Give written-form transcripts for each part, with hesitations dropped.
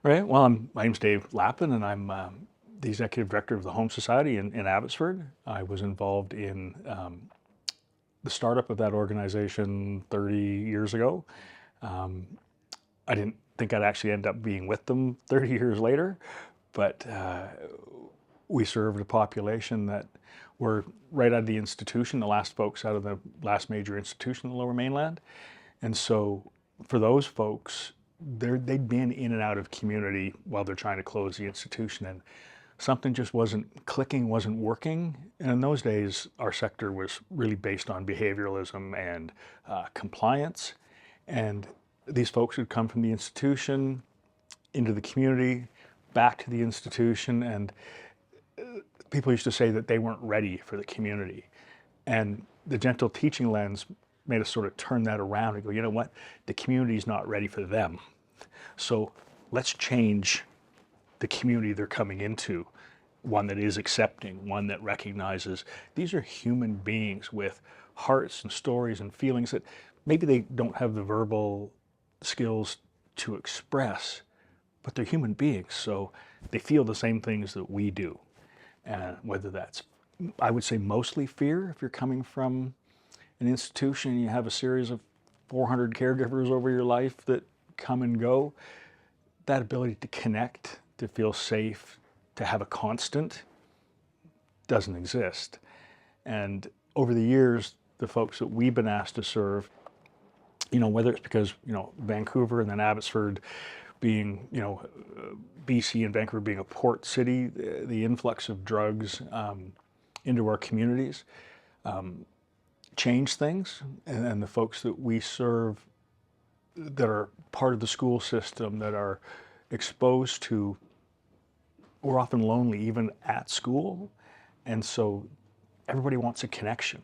Right. Well, my name's Dave Lappin, and I'm the executive director of the Home Society in Abbotsford. I was involved in the startup of that organization 30 years ago. Um, I didn't think I'd actually end up being with them 30 years later, but we served a population that were right out of the institution, the last folks out of the last major institution in the Lower Mainland. And so for those folks, they'd been in and out of community while they're trying to close the institution, and something just wasn't clicking, wasn't working. And in those days, our sector was really based on behavioralism and compliance. And these folks would come from the institution into the community, back to the institution, and people used to say that they weren't ready for the community. And the gentle teaching lens made us sort of turn that around and go, you know what, the community's not ready for them. So let's change the community they're coming into, one that is accepting, one that recognizes these are human beings with hearts and stories and feelings that maybe they don't have the verbal skills to express, but they're human beings, so they feel the same things that we do. And whether that's, I would say, mostly fear if you're coming from an institution and you have a series of 400 caregivers over your life that come and go, that ability to connect, to feel safe, to have a constant doesn't exist. And over the years, the folks that we've been asked to serve, whether it's because, Vancouver and then Abbotsford being, BC and Vancouver being a port city, the influx of drugs into our communities change things. And the folks that we serve that are part of the school system, that are exposed to, we're often lonely even at school. And so everybody wants a connection.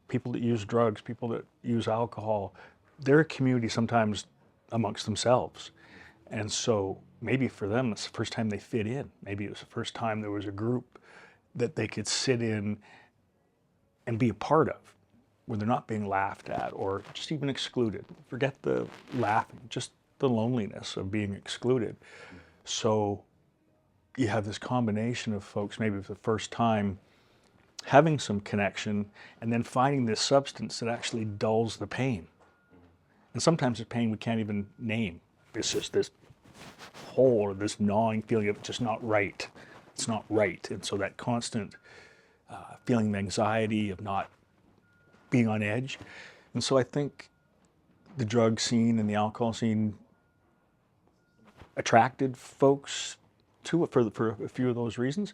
People that use drugs, people that use alcohol, they're a community sometimes amongst themselves. And so maybe for them, it's the first time they fit in. Maybe it was the first time there was a group that they could sit in and be a part of, where they're not being laughed at or just even excluded. Forget the laughing, just the loneliness of being excluded. So you have this combination of folks, maybe for the first time, having some connection, and then finding this substance that actually dulls the pain. And sometimes the pain we can't even name. It's just this hole or this gnawing feeling of just not right. It's not right. And so that constant feeling of anxiety, of not being on edge. And so I think the drug scene and the alcohol scene attracted folks to it for a few of those reasons.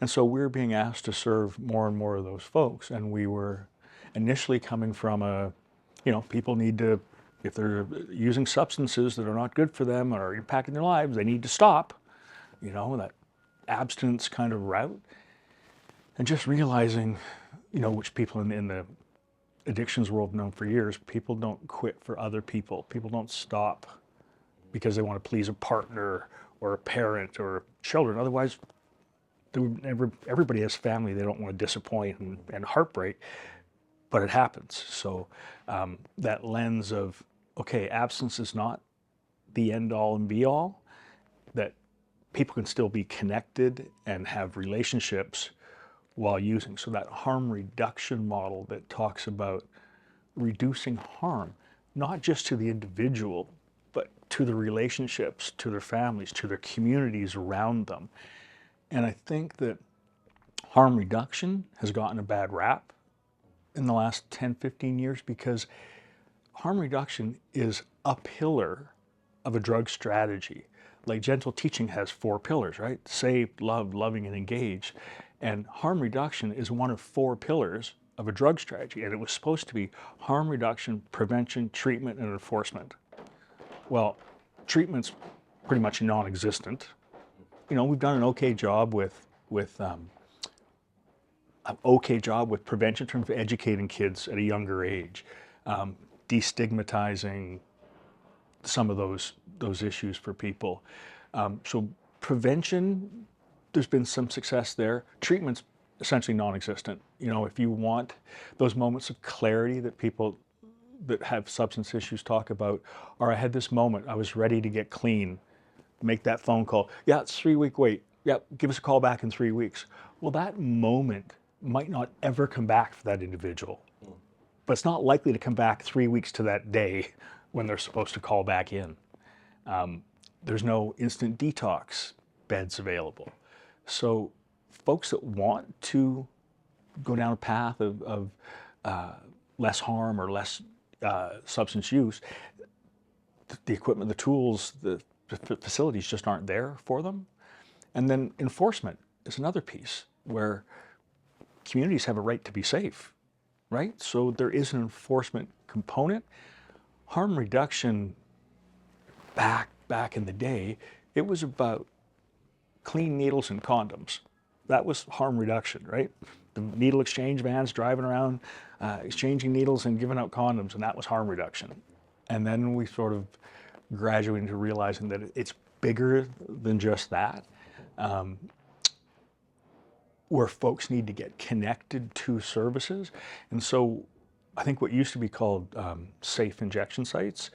And so we're being asked to serve more and more of those folks. And we were initially coming from people need to, if they're using substances that are not good for them or are impacting their lives, they need to stop, that abstinence kind of route. And just realizing, which people in the addictions world have known for years, people don't quit for other people. People don't stop because they want to please a partner or a parent or children. Otherwise, everybody has family they don't want to disappoint and heartbreak, but it happens. So that lens of, okay, absence is not the end all and be all, that people can still be connected and have relationships while using. So that harm reduction model that talks about reducing harm, not just to the individual, but to the relationships, to their families, to their communities around them. And I think that harm reduction has gotten a bad rap in the last 10, 15 years because harm reduction is a pillar of a drug strategy. Like gentle teaching has 4 pillars, right? Save, love, loving, and engage. And harm reduction is one of 4 pillars of a drug strategy. And it was supposed to be harm reduction, prevention, treatment, and enforcement. Well, treatment's pretty much non-existent. We've done an okay job with prevention in terms of educating kids at a younger age, destigmatizing some of those issues for people. So prevention, there's been some success there. Treatment's essentially non-existent. If you want those moments of clarity that people that have substance issues talk about, or I had this moment, I was ready to get clean, make that phone call. Yeah, it's 3 week wait. Yeah, give us a call back in 3 weeks. Well, that moment might not ever come back for that individual, but it's not likely to come back 3 weeks to that day when they're supposed to call back in. There's no instant detox beds available. So folks that want to go down a path of less harm or less substance use, the equipment, the tools, the facilities just aren't there for them. And then enforcement is another piece where communities have a right to be safe, right? So there is an enforcement component. Harm reduction back in the day, it was about clean needles and condoms. That was harm reduction, right? The needle exchange vans driving around, exchanging needles and giving out condoms, and that was harm reduction. And then we sort of graduated into realizing that it's bigger than just that, where folks need to get connected to services. And so I think what used to be called safe injection sites,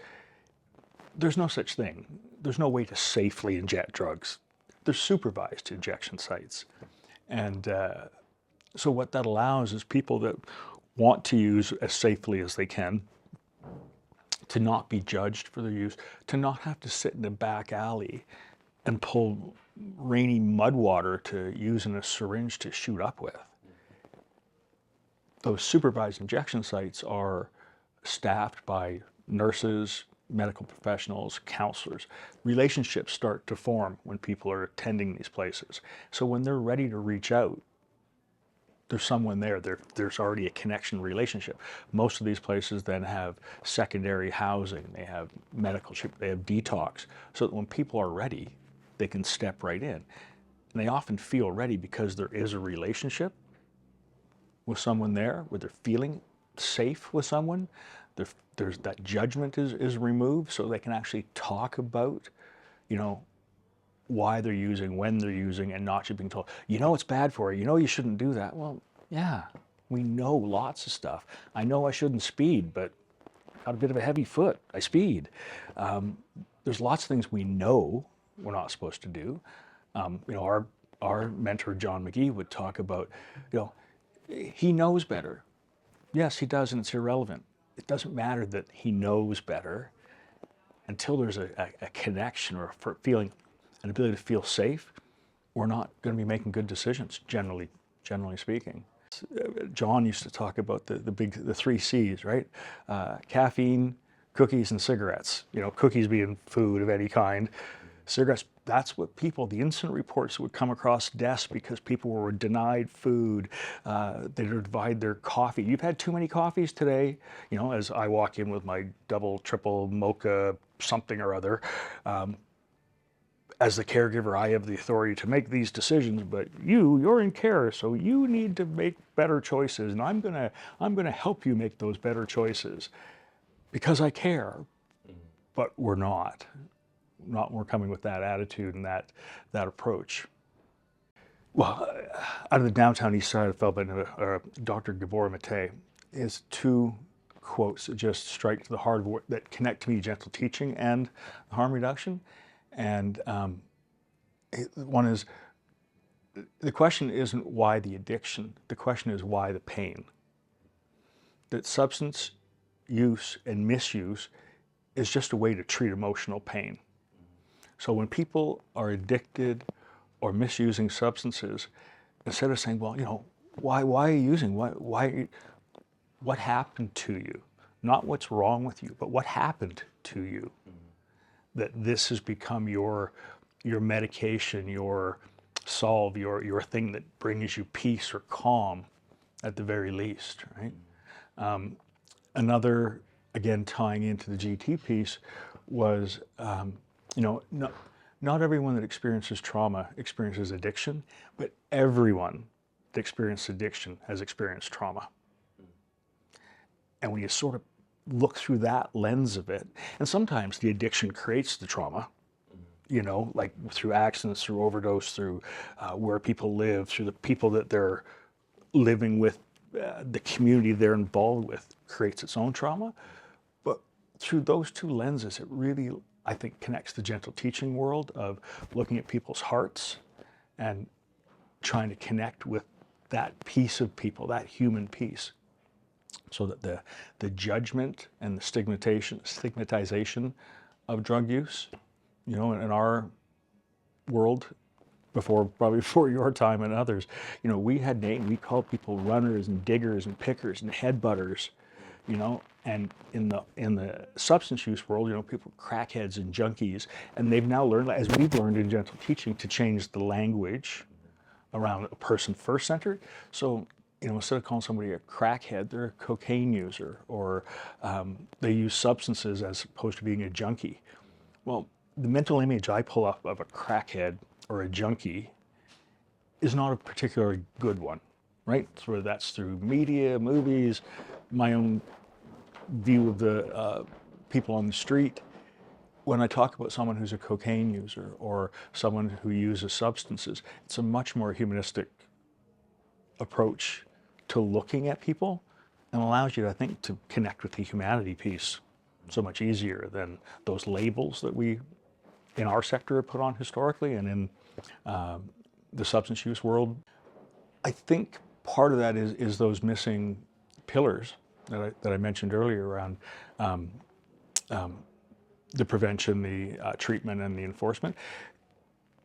there's no such thing. There's no way to safely inject drugs. There's supervised injection sites. And so what that allows is people that want to use as safely as they can, to not be judged for their use, to not have to sit in a back alley and pull rainy mud water to use in a syringe to shoot up with. Those supervised injection sites are staffed by nurses, medical professionals, counselors. Relationships start to form when people are attending these places. So when they're ready to reach out, there's someone there. There's already a connection relationship. Most of these places then have secondary housing. They have medical, they have detox. So that when people are ready, they can step right in. And they often feel ready because there is a relationship with someone there, where they're feeling safe with someone. There's that judgment is removed, so they can actually talk about, why they're using, when they're using, and not just being told, it's bad for you, you shouldn't do that. Well, yeah, we know lots of stuff. I know I shouldn't speed, but got a bit of a heavy foot, I speed. There's lots of things we know we're not supposed to do. Our mentor, John McGee, would talk about, he knows better. Yes, he does, and it's irrelevant. It doesn't matter that he knows better until there's a connection or a feeling, an ability to feel safe. We're not going to be making good decisions, generally speaking. John used to talk about the 3 C's, right? Caffeine, cookies, and cigarettes. Cookies being food of any kind. Cigarettes, that's what the incident reports would come across desks because people were denied food. They would divide their coffee. You've had too many coffees today. As I walk in with my double, triple, mocha, something or other. As the caregiver, I have the authority to make these decisions, but you're in care, so you need to make better choices, and I'm gonna help you make those better choices because I care. But we're not. We're coming with that attitude and that approach. Well, out of the downtown east side of Felbert, Dr. Gabor Mate, his 2 quotes that just strike to the heart of that connect to me: gentle teaching and harm reduction. And one is, the question isn't why the addiction, the question is why the pain. That substance use and misuse is just a way to treat emotional pain. So when people are addicted or misusing substances, instead of saying, well, why are you using? What happened to you? Not what's wrong with you, but what happened to you? That this has become your medication, your solve, your thing that brings you peace or calm at the very least, right? Another, again, tying into the GT piece was, not everyone that experiences trauma experiences addiction, but everyone that experiences addiction has experienced trauma. And when you sort of look through that lens of it, and sometimes the addiction creates the trauma, like through accidents, through overdose, through where people live, through the people that they're living with, the community they're involved with creates its own trauma. But through those 2 lenses, it really I think connects the gentle teaching world of looking at people's hearts and trying to connect with that piece of people, that human piece, so that the judgment and the stigmatization of drug use, in our world, probably before your time and others, we had names. We called people runners and diggers and pickers and headbutters, and in the substance use world, people crackheads and junkies, and they've now learned, as we've learned in gentle teaching, to change the language around a person first centered. So, instead of calling somebody a crackhead, they're a cocaine user, or they use substances as opposed to being a junkie. Well, the mental image I pull up of a crackhead or a junkie is not a particularly good one, right? So whether that's through media, movies, my own view of the people on the street. When I talk about someone who's a cocaine user or someone who uses substances, it's a much more humanistic approach to looking at people, and allows you, I think, to connect with the humanity piece so much easier than those labels that we in our sector have put on historically and in the substance use world. I think part of that is those missing pillars that I mentioned earlier around the prevention, the treatment, and the enforcement.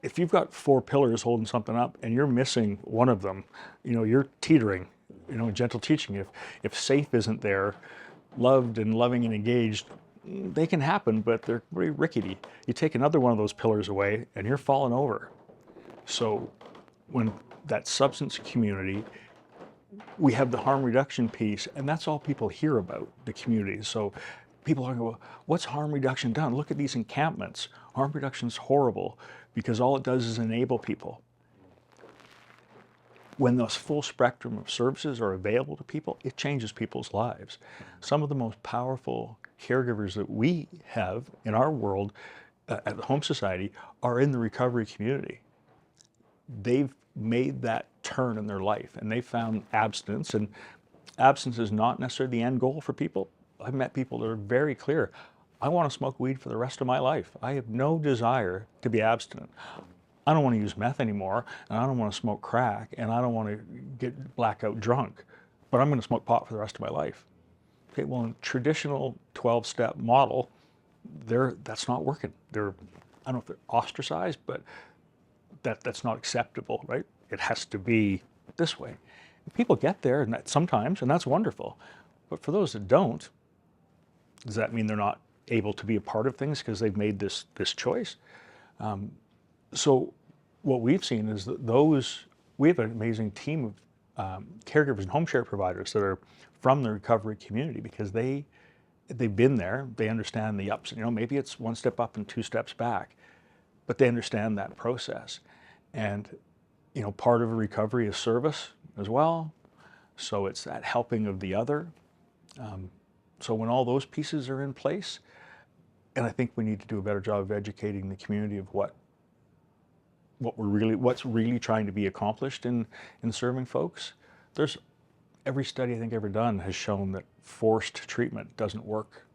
If you've got 4 pillars holding something up and you're missing one of them, you're teetering. In gentle teaching, if safe isn't there, loved and loving and engaged, they can happen, but they're pretty rickety. You take another one of those pillars away and you're falling over. So when that substance community, we have the harm reduction piece, and that's all people hear about, the community. So people are going, well, what's harm reduction done? Look at these encampments. Harm reduction is horrible because all it does is enable people. When those full spectrum of services are available to people, it changes people's lives. Some of the most powerful caregivers that we have in our world at the Home Society are in the recovery community. They've made that turn in their life, and they found abstinence, and abstinence is not necessarily the end goal for people. I've met people that are very clear. I want to smoke weed for the rest of my life. I have no desire to be abstinent. I don't want to use meth anymore, and I don't want to smoke crack, and I don't want to get blackout drunk, but I'm going to smoke pot for the rest of my life. Okay, well, in traditional 12-step model, that's not working. I don't know if they're ostracized, but that's not acceptable, right? It has to be this way. And people get there, and sometimes, and that's wonderful. But for those that don't, does that mean they're not able to be a part of things because they've made this choice? So what we've seen is that we have an amazing team of caregivers and home share providers that are from the recovery community because they've been there, they understand the ups, maybe it's 1 step up and 2 steps back, but they understand that process. And, part of a recovery is service as well. So it's that helping of the other. So when all those pieces are in place, and I think we need to do a better job of educating the community of what's really trying to be accomplished in serving folks. Every study I think ever done has shown that forced treatment doesn't work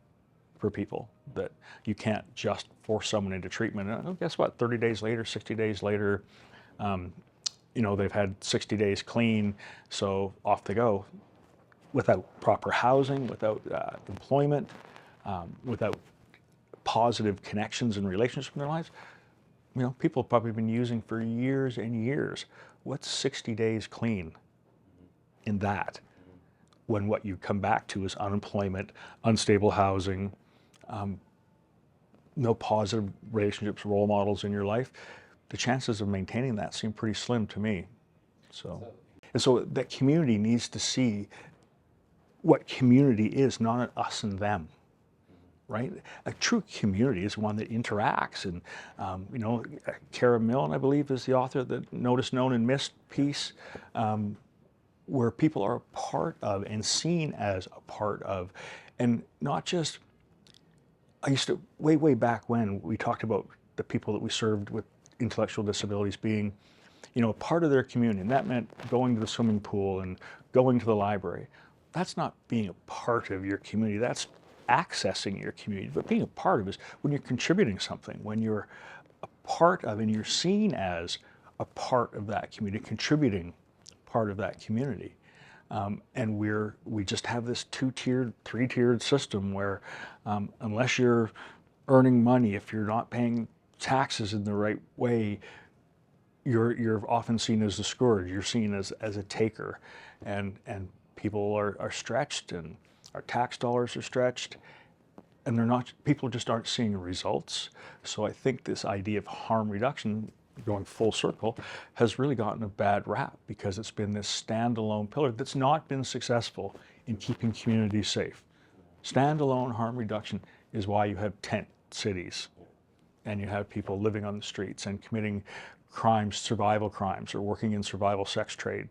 for people, that you can't just force someone into treatment. And guess what? 30 days later, 60 days later, they've had 60 days clean, so off they go, without proper housing, without employment, without positive connections and relationships in their lives. People have probably been using for years and years. What's 60 days clean in that? When what you come back to is unemployment, unstable housing, no positive relationships, role models in your life, the chances of maintaining that seem pretty slim to me. So that community needs to see what community is, not an us and them. Right? A true community is one that interacts, and Kara Milne, I believe, is the author of the Noticed, Known, and Missed piece, where people are a part of and seen as a part of, and not just. I used to way back when we talked about the people that we served with intellectual disabilities being, a part of their community, and that meant going to the swimming pool and going to the library. That's not being a part of your community. That's accessing your community, but being a part of it is when you're contributing something, when you're a part of and you're seen as a part of that community, contributing part of that community. And we just have this two-tiered, three-tiered system where unless you're earning money, if you're not paying taxes in the right way, you're often seen as the scourge. You're seen as a taker, and people are stretched, and our tax dollars are stretched, and they're not. People just aren't seeing results. So I think this idea of harm reduction, going full circle, has really gotten a bad rap because it's been this standalone pillar that's not been successful in keeping communities safe. Standalone harm reduction is why you have tent cities and you have people living on the streets and committing crimes, survival crimes, or working in survival sex trade